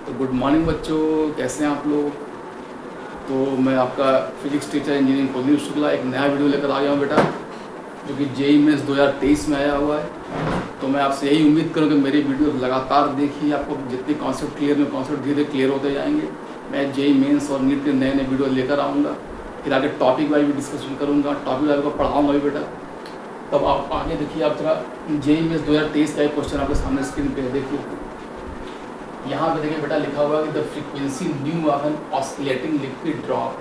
तो good morning बच्चों, कैसे हैं आप लोग। तो मैं आपका physics teacher engineering Kuldeep Shukla एक नया वीडियो लेकर आ गया हूँ बेटा, जो कि जेईई मेंस 2023 में आया हुआ है। तो मैं आपसे यही उम्मीद करूँ कि मेरी वीडियो लगातार देखिए, आपको जितने कॉन्सेप्ट क्लियर में कॉन्सेप्ट धीरे धीरे क्लियर होते जाएंगे। मैं जेईई मेंस और नीट के नए नए वीडियो लेकर आऊँगा, फिर आगे टॉपिक वाइज भी डिस्कशन करूँगा, टॉपिक वाइज को पढ़ाऊँगा भी बेटा। तब आप आगे देखिए, आप जरा जेईई मेंस 2023 का एक क्वेश्चन आपके सामने स्क्रीन पे देखिए। यहाँ पे देखिए बेटा, लिखा हुआ है कि the frequency nu of an oscillating liquid drop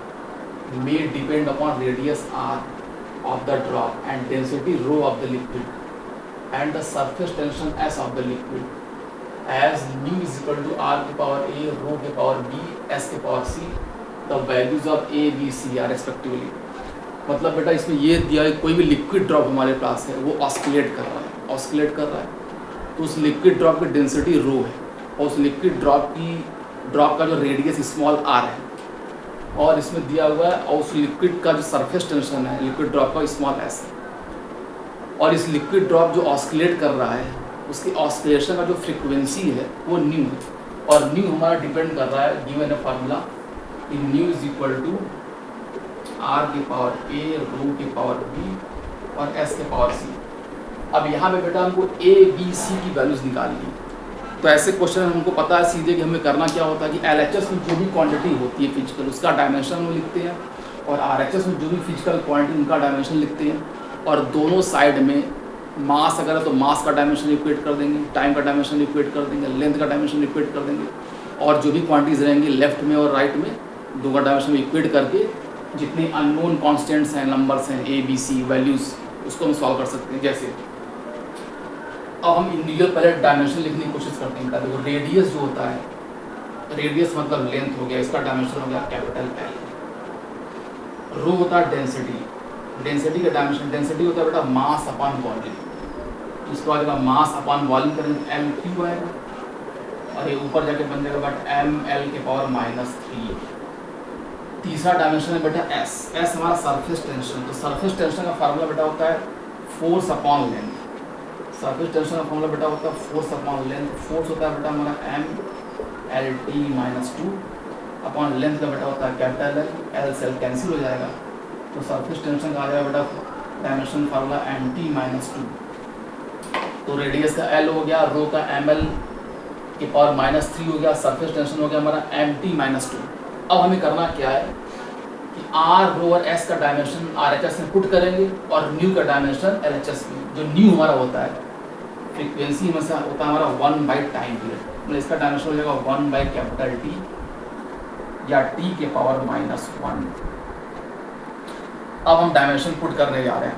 may depend upon radius r of the drop and density rho of the liquid and the surface tension s of the liquid as nu is equal to r के power a, rho के power b, s के power c, the values of a b c are respectively. मतलब बेटा इसमें ये दिया है, कोई भी लिक्विड ड्रॉप हमारे पास है वो ऑस्किलेट कर रहा है, तो उस लिक्विड ड्रॉप की डेंसिटी रो है और उस लिक्विड ड्रॉप का जो रेडियस स्मॉल आर है, और इसमें दिया हुआ है और उस लिक्विड का जो सरफेस टेंशन है लिक्विड ड्रॉप का स्मॉल एस है। और इस लिक्विड ड्रॉप जो ऑस्किलेट कर रहा है उसकी ऑस्किलेशन का जो फ्रीक्वेंसी है वो न्यू है, और न्यू हमारा डिपेंड कर रहा है गिवन है फार्मूला कि nu is equal to r के पावर ए, रो के पावर बी और एस के पावर सी। अब यहाँ पे बेटा हमको ए बी सी की वैल्यूज निकालनी है। तो ऐसे क्वेश्चन हमको पता है सीधे कि हमें करना क्या होता है कि एलएचएस में जो भी क्वांटिटी होती है फिजिकल उसका डायमेंशन हम लिखते हैं, और आरएचएस में जो भी फिजिकल क्वांटिटी उनका डायमेंशन लिखते हैं, और दोनों साइड में मास अगर है तो मास का डायमेंशन इक्वेट कर देंगे, टाइम का डायमेंशन इक्वेट कर देंगे, लेंथ का डायमेंशन इक्वेट कर देंगे, और जो भी क्वांटिटीज रहेंगी लेफ्ट में और राइट में दो का डायमेंशन इक्वेट करके जितने अननोन कॉन्स्टेंट्स हैं, नंबर्स हैं, ए बी सी वैल्यूज़, उसको हम सॉल्व कर सकते हैं। जैसे अब हम इंडिविजुअल पहले डायमेंशन लिखने की कोशिश करते हैं। देखो रेडियस जो होता है, रेडियस मतलब लेंथ हो गया, इसका डायमेंशन हो गया कैपिटल एल। रो होता है डेंसिटी, डेंसिटी का डायमेंशन, डेंसिटी होता है बेटा मास अपॉन वॉल्यूम। इसके बाद जब मास अपॉन वॉल्यूम करेंगे एम क्यू आएगा, और ये ऊपर जाके बन जाएगा बट एम एल के पावर -3। तीसरा डायमेंशन है बेटा एस, एस हमारा सरफेस टेंशन। तो सरफेस टेंशन का फार्मूला बेटा होता है force upon length. Surface tension का फॉर्मूला बेटा होता है फोर्स अपॉन लेंथ। फोर्स होता है बेटा हमारा M L T -2 upon length का बेटा होता है कैपिटल एल, एल से एल कैंसिल हो जाएगा, तो सरफेस टेंशन का आ जाएगा बेटा डायमेंशन फार्मूला एम टी -2। तो रेडियस का एल हो गया, रो का एम एल के पावर -3 हो गया, सरफेस टेंशन हो गया हमारा एम टी -2। अब हमें करना क्या है कि आर, रो और एस का डायमेंशन आर एच एस में पुट करेंगे, और न्यू का डायमेंशन एल एच एस में। जो न्यू हमारा होता है फ्रीक्वेंसी में से होता है हमारा 1/टाइम पीरियड, मतलब इसका डायमेंशन हो जाएगा 1/कैपिटल टी या टी के पावर -1। अब हम डायमेंशन पुट करने जा रहे हैं।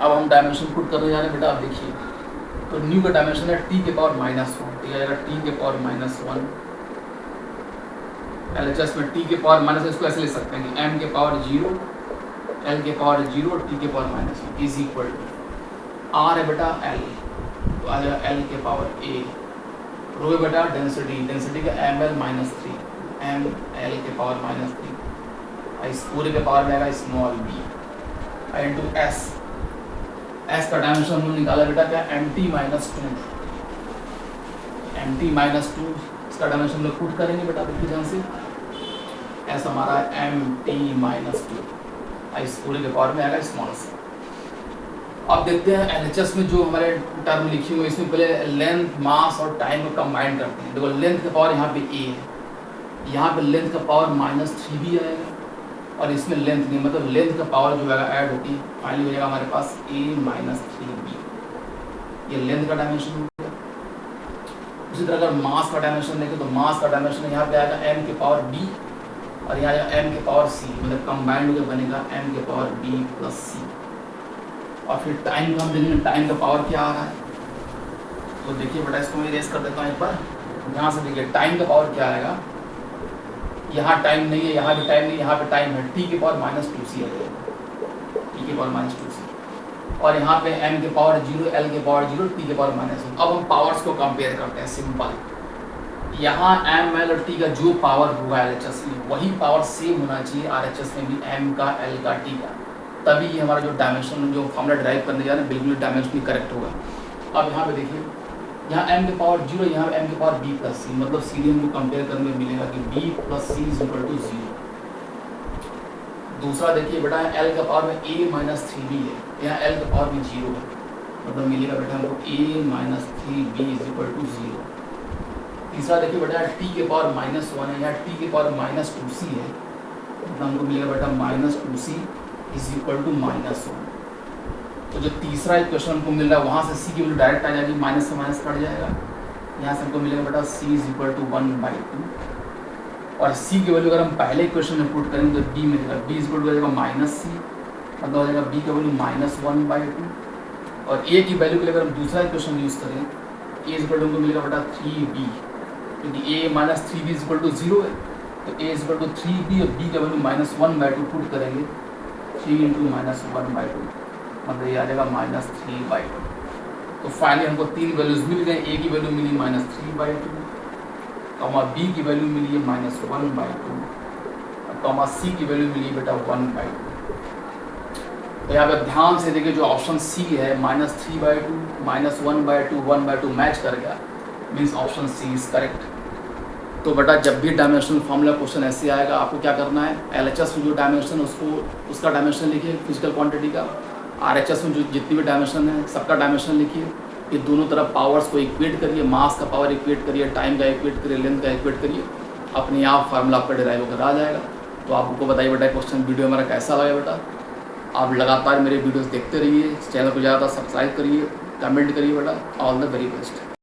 बेटा आप देखिए, तो न्यू का डायमेंशन है टी के पावर -1, तो यह आएगा टी के पावर -1। एलएचएस में टी के पावर माइनस, इसको ऐसे ले सकते हैं कि एम के पावर 0, एल के पावर 0 और टी के power -1 is equal to r है बेटा एल, तो आ जाएगा एल के पावर ए। रो है बेटा डेंसिटी का एम एल -3, एम एल के पावर -3, इस पूरे के पावर में आएगा small b into s. S का डायमेंशन हमने निकाला बेटा क्या एम टी -2, इसका डायमेंशन लोग पुट करेंगे बेटा देखिए ध्यान से। एस हमारा एम टी -2, इस पूरे के पावर में आएगा स्मॉल सी। अब देखते हैं एलएचएस में जो हमारे टर्म लिखी हुई, इसमें पहले लेंथ, मास और टाइम को कंबाइन करते हैं। देखो लेंथ का पावर यहाँ पे ए है, यहाँ पे लेंथ का पावर -3 भी आएगा, और इसमें लेंथ नहीं, मतलब लेंथ का पावर जो है ऐड होती है, फाइनली हो जाएगा हमारे पास a -3b। ये लेंथ का डायमेंशन हो गया। उसी तरह अगर मास का डायमेंशन देखें तो मास का डायमेंशन यहाँ पे आएगा m के पावर b, और यहाँ आएगा m के पावर c, मतलब कंबाइंड होकर बनेगा m के पावर b + c। और फिर टाइम का हम देखेंगे, टाइम का पावर क्या आ रहा है, तो देखिए बेटा इसको मैं इरेज कर देता हूँ एक बार। यहाँ से देखिए टाइम का पावर क्या आएगा, यहाँ टाइम नहीं है, यहाँ भी टाइम नहीं, यहाँ पे टाइम है, टी के पावर -2c आ जाएगा, टी के पावर -2c, और यहाँ पे m के पावर 0, एल के पावर 0, टी के पावर -1। अब हम पावर्स को कंपेयर करते हैं सिंपल। यहाँ एम एल और टी का जो पावर होगा एलएचएस में, वही पावर सेम होना चाहिए आरएचएस में भी, एम का, एल का, टी का, तभी हमारा जो डायमेंशन जो फॉर्मूला ड्राइव करने जा रहे हैं बिल्कुल डायमेंशन करेक्ट होगा। अब यहाँ पे देखिए यहाँ m के पावर 0, यहाँ m के पावर b प्लस c, मतलब सीधे हमको कंपेयर करने में मिलेगा कि b plus c is equal to 0। दूसरा देखिए बेटा l का पावर में a माइनस 3b है, यहाँ l का पावर भी 0 है, मतलब मिलेगा बेटा हमको a minus 3b is equal to 0। तीसरा देखिए बेटा t के पावर माइनस 1 है, यहाँ t के पावर माइनस 2c है, मतलब हमको मिलेगा बेटा minus 2c is equal to minus 1। तो जो तीसरा इक्वेशन हमको मिल रहा है वहाँ से c की वैल्यू डायरेक्ट आ जाएगी, माइनस से माइनस कट जाएगा, यहाँ से हमको मिलेगा बेटा c इज इक्वल टू 1/2, और c की वैल्यू अगर हम पहले इक्वेशन में पुट करेंगे तो b मिलेगा, b इज इक्वल टू हो जाएगा माइनस c, मतलब हो जाएगा b की वैल्यू माइनस 1/2, और a की वैल्यू के लिए अगर हम दूसरा इक्वेशन यूज़ करें a इज इक्वल टू हमको मिलेगा बेटा 3b, क्योंकि a minus 3b is equal to 0 है, तो a is equal to 3b और b का वैल्यू माइनस 1/2 पुट करेंगे, 3 इंटू माइनस 1/2, मतलब ये आ जाएगा माइनस 3/2। तो फाइनली हमको तीन वैल्यूज मिल गए, a की वैल्यू मिली माइनस 3/2, कॉमा b की वैल्यू मिली है माइनस 1/2, और कॉमा c की वैल्यू मिली बेटा 1/2। तो यहाँ पे ध्यान से देखिए जो ऑप्शन सी है माइनस 3/2 माइनस 1/2 1/2 मैच कर गया, means option c is correct. तो बेटा जब भी डायमेंशनल फॉर्मूला क्वेश्चन ऐसे आएगा आपको क्या करना है, एलएचएस में जो डायमेंशन उसको उसका डायमेंशन लिखिए फिजिकल क्वांटिटी का, आरएचएस में जो जितनी भी डायमेंशन है सबका डायमेंशन लिखिए, ये दोनों तरफ पावर्स को इक्वेट करिए, मास का पावर इक्वेट करिए, टाइम का इक्वेट करिए, लेंथ का इक्वेट करिए, अपने आप फार्मूला आपका डिराइव होकर आ जाएगा। तो आपको बताइए बेटा क्वेश्चन वीडियो हमारा कैसा लगा बेटा, आप लगातार मेरे वीडियोस देखते रहिए, चैनल को ज़्यादा सब्सक्राइब करिए, कमेंट करिए बेटा। All the very best.